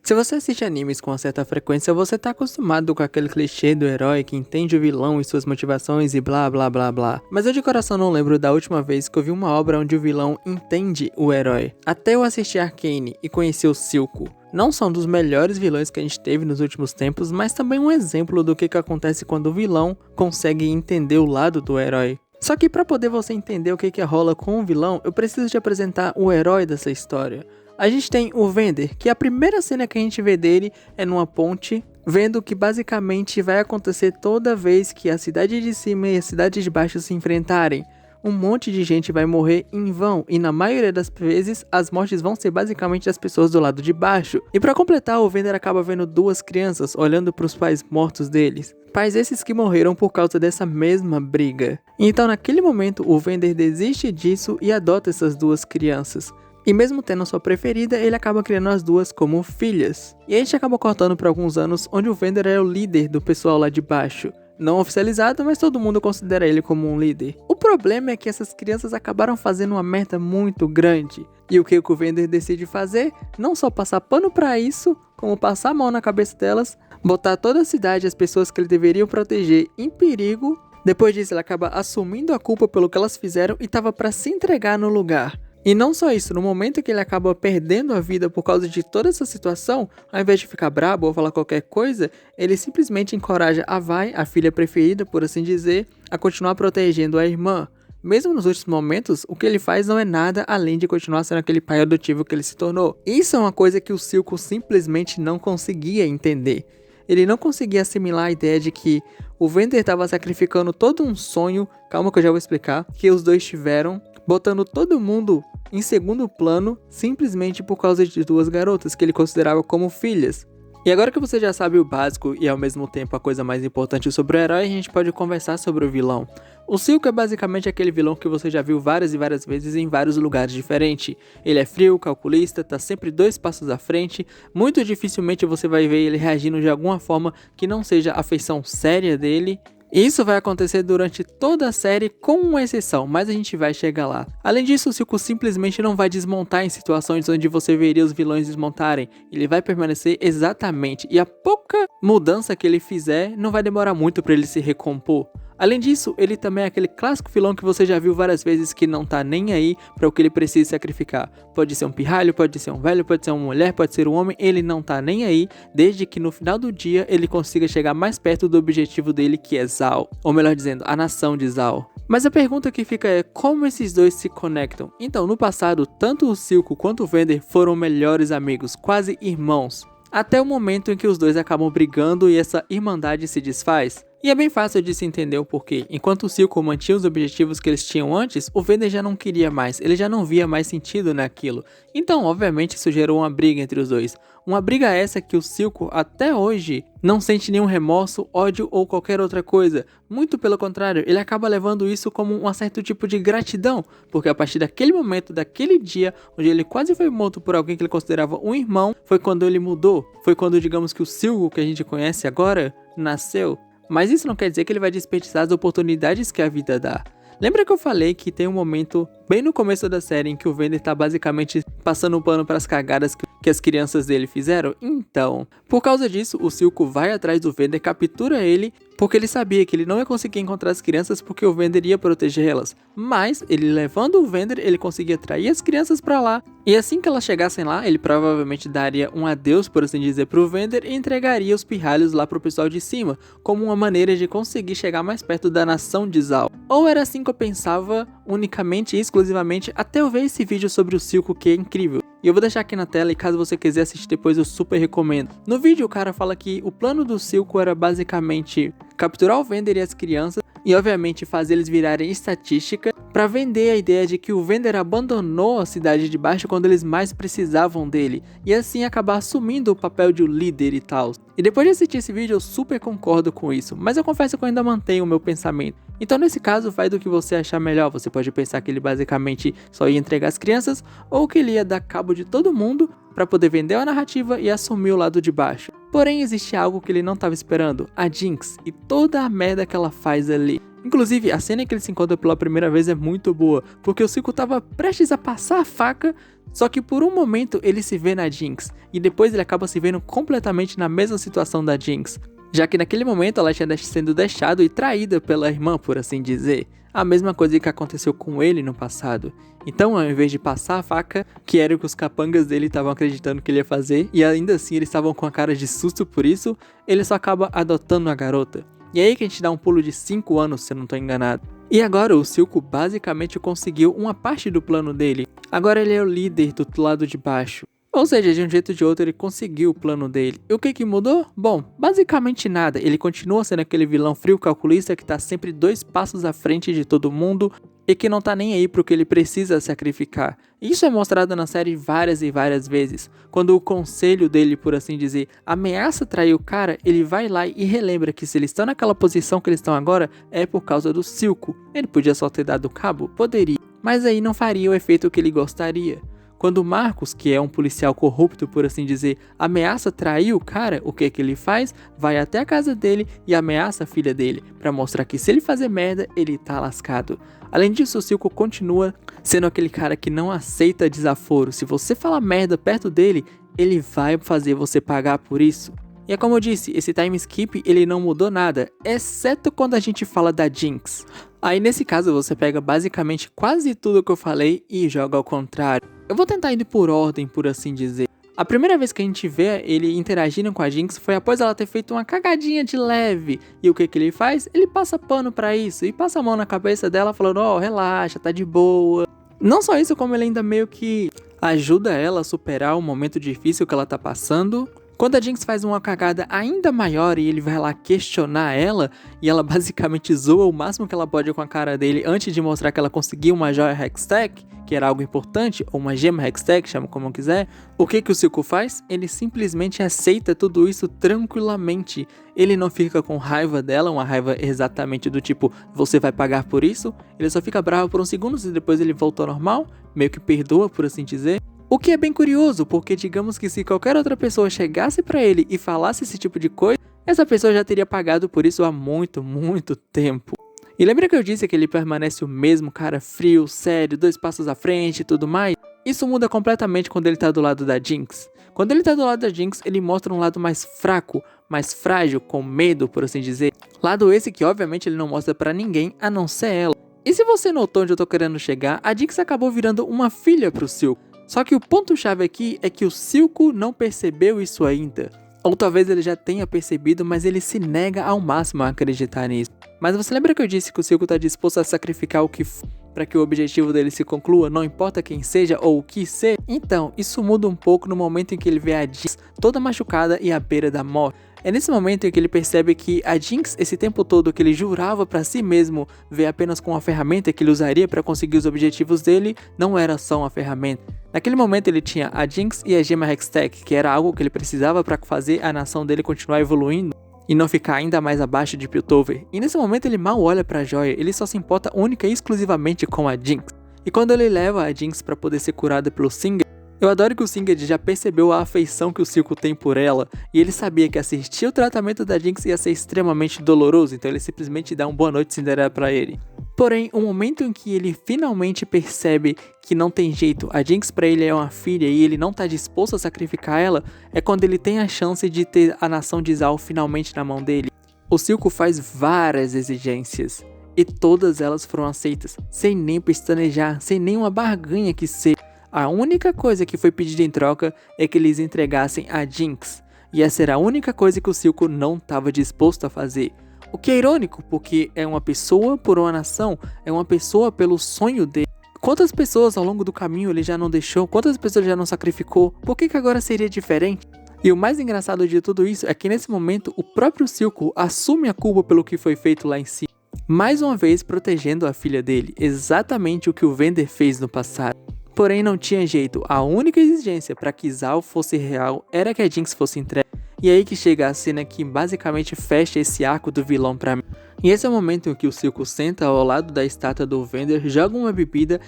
Se você assiste animes com uma certa frequência, você tá acostumado com aquele clichê do herói que entende o vilão e suas motivações e blá blá blá blá. Mas eu de coração não lembro da última vez que eu vi uma obra onde o vilão entende o herói. Até eu assistir Arcane e conhecer o Silco. Não são dos melhores vilões que a gente teve nos últimos tempos, mas também um exemplo do que acontece quando o vilão consegue entender o lado do herói. Só que para poder você entender o que rola com o vilão, eu preciso te apresentar o herói dessa história. A gente tem o Vander, que a primeira cena que a gente vê dele é numa ponte, vendo o que basicamente vai acontecer toda vez que a cidade de cima e a cidade de baixo se enfrentarem. Um monte de gente vai morrer em vão, e na maioria das vezes, as mortes vão ser basicamente das pessoas do lado de baixo. E para completar, o Vander acaba vendo duas crianças olhando para os pais mortos deles. Pais esses que morreram por causa dessa mesma briga. Então naquele momento, o Vander desiste disso e adota essas duas crianças. E mesmo tendo a sua preferida, ele acaba criando as duas como filhas. E a gente acaba cortando por alguns anos, onde o Vander é o líder do pessoal lá de baixo. Não oficializado, mas todo mundo considera ele como um líder. O problema é que essas crianças acabaram fazendo uma merda muito grande. E o que o Vander decide fazer? Não só passar pano pra isso, como passar a mão na cabeça delas, botar toda a cidade e as pessoas que ele deveria proteger em perigo. Depois disso, ele acaba assumindo a culpa pelo que elas fizeram e tava pra se entregar no lugar. E não só isso, no momento que ele acaba perdendo a vida por causa de toda essa situação, ao invés de ficar brabo ou falar qualquer coisa, ele simplesmente encoraja a Vai, a filha preferida, por assim dizer, a continuar protegendo a irmã. Mesmo nos últimos momentos, o que ele faz não é nada além de continuar sendo aquele pai adotivo que ele se tornou. Isso é uma coisa que o Silco simplesmente não conseguia entender. Ele não conseguia assimilar a ideia de que o Vander estava sacrificando todo um sonho, calma que eu já vou explicar, que os dois tiveram, botando todo mundo em segundo plano, simplesmente por causa de duas garotas que ele considerava como filhas. E agora que você já sabe o básico e ao mesmo tempo a coisa mais importante sobre o herói, a gente pode conversar sobre o vilão. O Silco é basicamente aquele vilão que você já viu várias e várias vezes em vários lugares diferentes. Ele é frio, calculista, tá sempre 2 passos à frente, muito dificilmente você vai ver ele reagindo de alguma forma que não seja a feição séria dele. Isso vai acontecer durante toda a série, com uma exceção, mas a gente vai chegar lá. Além disso, o Silco simplesmente não vai desmontar em situações onde você veria os vilões desmontarem. Ele vai permanecer exatamente, e a pouca mudança que ele fizer, não vai demorar muito para ele se recompor. Além disso, ele também é aquele clássico vilão que você já viu várias vezes que não tá nem aí para o que ele precisa sacrificar. Pode ser um pirralho, pode ser um velho, pode ser uma mulher, pode ser um homem, ele não tá nem aí, desde que no final do dia ele consiga chegar mais perto do objetivo dele, que é Zal. Ou melhor dizendo, a nação de Zal. Mas a pergunta que fica é, como esses dois se conectam? Então, no passado, tanto o Silco quanto o Vander foram melhores amigos, quase irmãos. Até o momento em que os dois acabam brigando e essa irmandade se desfaz. E é bem fácil de se entender o porquê. Enquanto o Silco mantinha os objetivos que eles tinham antes, o Vander já não queria mais, ele já não via mais sentido naquilo. Então, obviamente, isso gerou uma briga entre os dois. Uma briga essa que o Silco, até hoje, não sente nenhum remorso, ódio ou qualquer outra coisa. Muito pelo contrário, ele acaba levando isso como um certo tipo de gratidão, porque a partir daquele momento, daquele dia, onde ele quase foi morto por alguém que ele considerava um irmão, foi quando ele mudou. Foi quando, digamos que o Silco que a gente conhece agora, nasceu. Mas isso não quer dizer que ele vai desperdiçar as oportunidades que a vida dá. Lembra que eu falei que tem um momento bem no começo da série em que o Vander tá basicamente passando um pano para as cagadas que as crianças dele fizeram? Então, por causa disso, o Silco vai atrás do Vander, captura ele, porque ele sabia que ele não ia conseguir encontrar as crianças porque o Vander ia proteger elas. Mas, ele levando o Vander, ele conseguia atrair as crianças pra lá. E assim que elas chegassem lá, ele provavelmente daria um adeus, por assim dizer, pro Vander e entregaria os pirralhos lá pro pessoal de cima, como uma maneira de conseguir chegar mais perto da nação de Zal. Ou era assim que eu pensava, unicamente e exclusivamente, até eu ver esse vídeo sobre o Silco, que é incrível. E eu vou deixar aqui na tela e caso você quiser assistir depois eu super recomendo. No vídeo o cara fala que o plano do Silco era basicamente capturar o Vander e as crianças e obviamente fazer eles virarem estatística para vender a ideia de que o Vander abandonou a cidade de baixo quando eles mais precisavam dele e assim acabar assumindo o papel de um líder e tal. E depois de assistir esse vídeo eu super concordo com isso, mas eu confesso que eu ainda mantenho o meu pensamento. Então nesse caso vai do que você achar melhor, você pode pensar que ele basicamente só ia entregar as crianças ou que ele ia dar cabo de todo mundo para poder vender a narrativa e assumir o lado de baixo. Porém existe algo que ele não estava esperando, a Jinx e toda a merda que ela faz ali. Inclusive, a cena em que eles se encontram pela primeira vez é muito boa, porque o Silco tava prestes a passar a faca, só que por um momento ele se vê na Jinx, e depois ele acaba se vendo completamente na mesma situação da Jinx, já que naquele momento ela tinha sendo deixada e traída pela irmã, por assim dizer. A mesma coisa que aconteceu com ele no passado. Então, ao invés de passar a faca, que era o que os capangas dele estavam acreditando que ele ia fazer, e ainda assim eles estavam com a cara de susto por isso, ele só acaba adotando a garota. E aí que a gente dá um pulo de 5 anos, se eu não tô enganado. E agora o Silco basicamente conseguiu uma parte do plano dele. Agora ele é o líder do lado de baixo. Ou seja, de um jeito ou de outro ele conseguiu o plano dele. E o que mudou? Bom, basicamente nada. Ele continua sendo aquele vilão frio calculista que tá sempre 2 passos à frente de todo mundo e que não tá nem aí pro que ele precisa sacrificar. Isso é mostrado na série várias e várias vezes. Quando o conselho dele, por assim dizer, ameaça trair o cara, ele vai lá e relembra que se eles estão naquela posição que eles estão agora, é por causa do Silco. Ele podia só ter dado cabo? Poderia. Mas aí não faria o efeito que ele gostaria. Quando o Marcos, que é um policial corrupto, por assim dizer, ameaça trair o cara, o que ele faz? Vai até a casa dele e ameaça a filha dele, pra mostrar que se ele fazer merda, ele tá lascado. Além disso, o Silco continua sendo aquele cara que não aceita desaforo. Se você falar merda perto dele, ele vai fazer você pagar por isso. E é como eu disse, esse time skip ele não mudou nada, exceto quando a gente fala da Jinx. Aí nesse caso você pega basicamente quase tudo que eu falei e joga ao contrário. Eu vou tentar ir por ordem, por assim dizer. A primeira vez que a gente vê ele interagindo com a Jinx foi após ela ter feito uma cagadinha de leve. E o que ele faz? Ele passa pano pra isso e passa a mão na cabeça dela falando, ó, relaxa, tá de boa. Não só isso, como ele ainda meio que ajuda ela a superar o momento difícil que ela tá passando. Quando a Jinx faz uma cagada ainda maior e ele vai lá questionar ela, e ela basicamente zoa o máximo que ela pode com a cara dele antes de mostrar que ela conseguiu uma joia Hextech, que era algo importante, ou uma gema Hextech, chama como quiser, o que o Silco faz? Ele simplesmente aceita tudo isso tranquilamente. Ele não fica com raiva dela, uma raiva exatamente do tipo, você vai pagar por isso? Ele só fica bravo por uns segundos e depois ele volta ao normal, meio que perdoa, por assim dizer. O que é bem curioso, porque digamos que se qualquer outra pessoa chegasse pra ele e falasse esse tipo de coisa, essa pessoa já teria pagado por isso há muito, muito tempo. E lembra que eu disse que ele permanece o mesmo cara frio, sério, 2 passos à frente e tudo mais? Isso muda completamente quando ele tá do lado da Jinx. Quando ele tá do lado da Jinx, ele mostra um lado mais fraco, mais frágil, com medo, por assim dizer. Lado esse que obviamente ele não mostra pra ninguém, a não ser ela. E se você notou onde eu tô querendo chegar, a Jinx acabou virando uma filha pro Silco. Só que o ponto-chave aqui é que o Silco não percebeu isso ainda. Ou talvez ele já tenha percebido, mas ele se nega ao máximo a acreditar nisso. Mas você lembra que eu disse que o Silco está disposto a sacrificar o que for para que o objetivo dele se conclua, não importa quem seja ou o que ser? Então, isso muda um pouco no momento em que ele vê a Jinx toda machucada e à beira da morte. É nesse momento em que ele percebe que a Jinx, esse tempo todo que ele jurava pra si mesmo ver apenas com uma ferramenta que ele usaria para conseguir os objetivos dele, não era só uma ferramenta. Naquele momento ele tinha a Jinx e a gema Hextech, que era algo que ele precisava para fazer a nação dele continuar evoluindo e não ficar ainda mais abaixo de Piltover. E nesse momento ele mal olha pra joia, ele só se importa única e exclusivamente com a Jinx. E quando ele leva a Jinx para poder ser curada pelo Singed, eu adoro que o Singed já percebeu a afeição que o Silco tem por ela, e ele sabia que assistir o tratamento da Jinx ia ser extremamente doloroso, então ele simplesmente dá um boa noite Cinderela pra ele. Porém, o momento em que ele finalmente percebe que não tem jeito, a Jinx pra ele é uma filha e ele não tá disposto a sacrificar ela, é quando ele tem a chance de ter a nação de Zal finalmente na mão dele. O Silco faz várias exigências, e todas elas foram aceitas, sem nem pestanejar, sem nenhuma barganha que seja. A única coisa que foi pedida em troca é que eles entregassem a Jinx, e essa era a única coisa que o Silco não estava disposto a fazer. O que é irônico, porque é uma pessoa por uma nação, é uma pessoa pelo sonho dele. Quantas pessoas ao longo do caminho ele já não deixou, quantas pessoas ele já não sacrificou, por que agora seria diferente? E o mais engraçado de tudo isso é que nesse momento o próprio Silco assume a culpa pelo que foi feito lá em cima, mais uma vez protegendo a filha dele, exatamente o que o Vander fez no passado. Porém não tinha jeito, a única exigência para que Zal fosse real era que a Jinx fosse entregue. E aí que chega a cena que basicamente fecha esse arco do vilão pra mim. E esse é o momento em que o Silco senta ao lado da estátua do Vander, joga uma bebida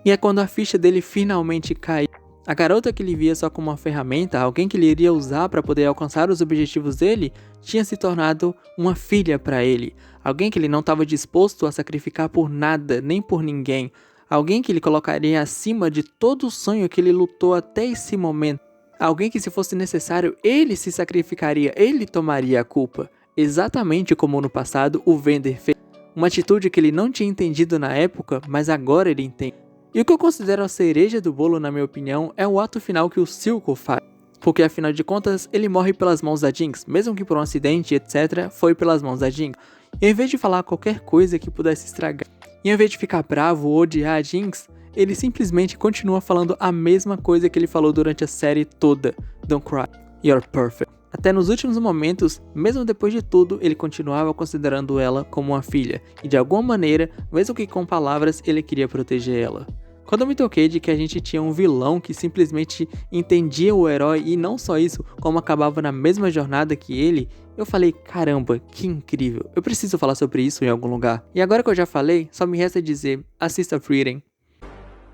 e é quando a ficha dele finalmente cai. A garota que ele via só como uma ferramenta, alguém que ele iria usar para poder alcançar os objetivos dele, tinha se tornado uma filha para ele. Alguém que ele não estava disposto a sacrificar por nada, nem por ninguém. Alguém que ele colocaria acima de todo o sonho que ele lutou até esse momento. Alguém que, se fosse necessário, ele se sacrificaria, ele tomaria a culpa. Exatamente como no passado o Vander fez. Uma atitude que ele não tinha entendido na época, mas agora ele entende. E o que eu considero a cereja do bolo, na minha opinião, é o ato final que o Silco faz. Porque afinal de contas, ele morre pelas mãos da Jinx, mesmo que por um acidente, etc., foi pelas mãos da Jinx. E em vez de falar qualquer coisa que pudesse estragar, e em vez de ficar bravo ou odiar a Jinx, ele simplesmente continua falando a mesma coisa que ele falou durante a série toda. Don't cry, you're perfect. Até nos últimos momentos, mesmo depois de tudo, ele continuava considerando ela como uma filha. E de alguma maneira, mesmo que com palavras, ele queria proteger ela. Quando eu me toquei de que a gente tinha um vilão que simplesmente entendia o herói e não só isso, como acabava na mesma jornada que ele, eu falei, caramba, que incrível, eu preciso falar sobre isso em algum lugar. E agora que eu já falei, só me resta dizer, assista Frieren.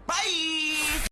Bye!